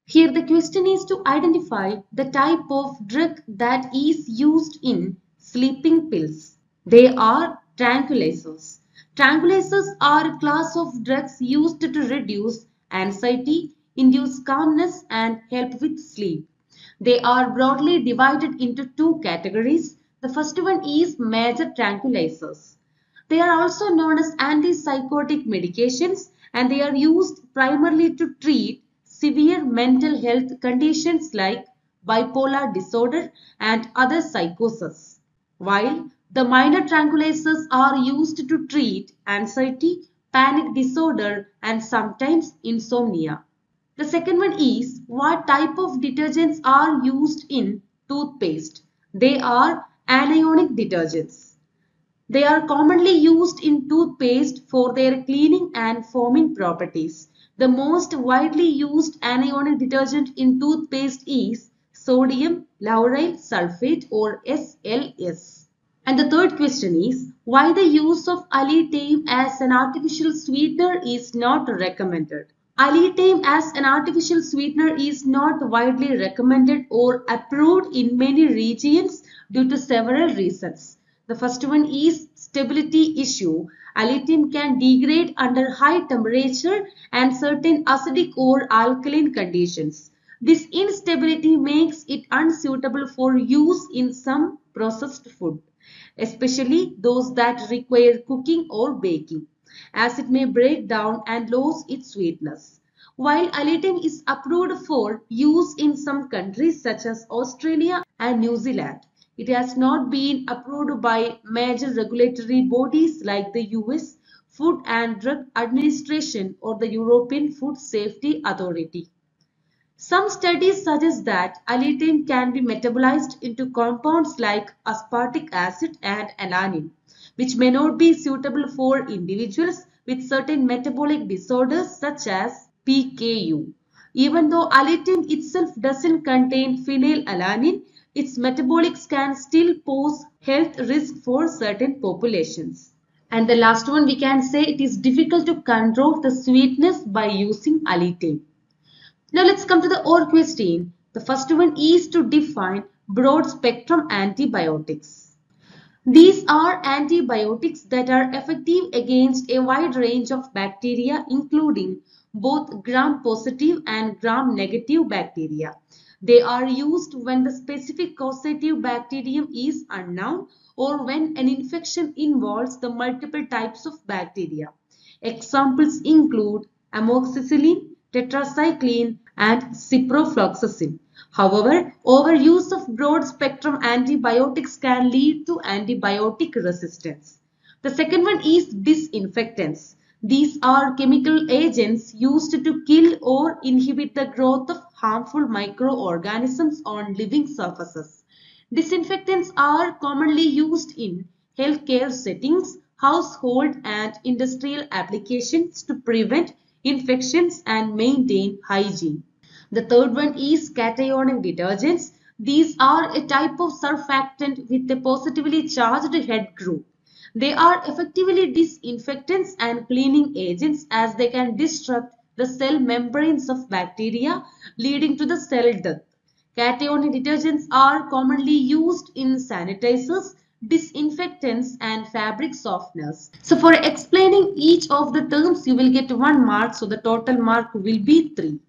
Here the question is to identify the type of drug that is used in sleeping pills. They are tranquilizers. Tranquilizers are a class of drugs used to reduce anxiety, induce calmness and help with sleep. They are broadly divided into two categories. The first one is major tranquilizers. They are also known as antipsychotic medications and they are used primarily to treat severe mental health conditions like bipolar disorder and other psychosis, while the minor tranquilizers are used to treat anxiety, panic disorder and sometimes insomnia. The second one is what type of detergents are used in toothpaste. They are anionic detergents. They are commonly used in toothpaste for their cleaning and foaming properties. The most widely used anionic detergent in toothpaste is sodium lauryl sulfate or SLS. And the third question is why the use of allicin as an artificial sweetener is not recommended. Allicin as an artificial sweetener is not widely recommended or approved in many regions due to several reasons. The first one is stability issue. Allicin can degrade under high temperature and certain acidic or alkaline conditions. This instability makes it unsuitable for use in some processed food, especially those that require cooking or baking, as it may break down and lose its sweetness. While allicin is approved for use in some countries such as Australia and New Zealand, it has not been approved by major regulatory bodies like the US Food and Drug Administration or the European Food Safety Authority. Some studies suggest that allicin can be metabolized into compounds like aspartic acid and alanine, which may not be suitable for individuals with certain metabolic disorders such as PKU. Even though allicin itself doesn't contain phenylalanine, its metabolics can still pose health risk for certain populations. And the last one, we can say it is difficult to control the sweetness by using allicin. Now let's come to the OR question. The first one is to define broad spectrum antibiotics. These are antibiotics that are effective against a wide range of bacteria including both gram-positive and gram-negative bacteria. They are used when the specific causative bacterium is unknown or when an infection involves the multiple types of bacteria. Examples include amoxicillin, tetracycline, and ciprofloxacin. However, overuse of broad-spectrum antibiotics can lead to antibiotic resistance. The second one is disinfectants. These are chemical agents used to kill or inhibit the growth of harmful microorganisms on living surfaces. Disinfectants are commonly used in healthcare settings, household and industrial applications to prevent infections and maintain hygiene. The third one is cationic detergents. These are a type of surfactant with a positively charged head group. They are effectively disinfectants and cleaning agents as they can disrupt the cell membranes of bacteria, leading to the cell death. Cationic detergents are commonly used in sanitizers, disinfectants and fabric softeners. So for explaining each of the terms you will get 1 mark, so the total mark will be 3.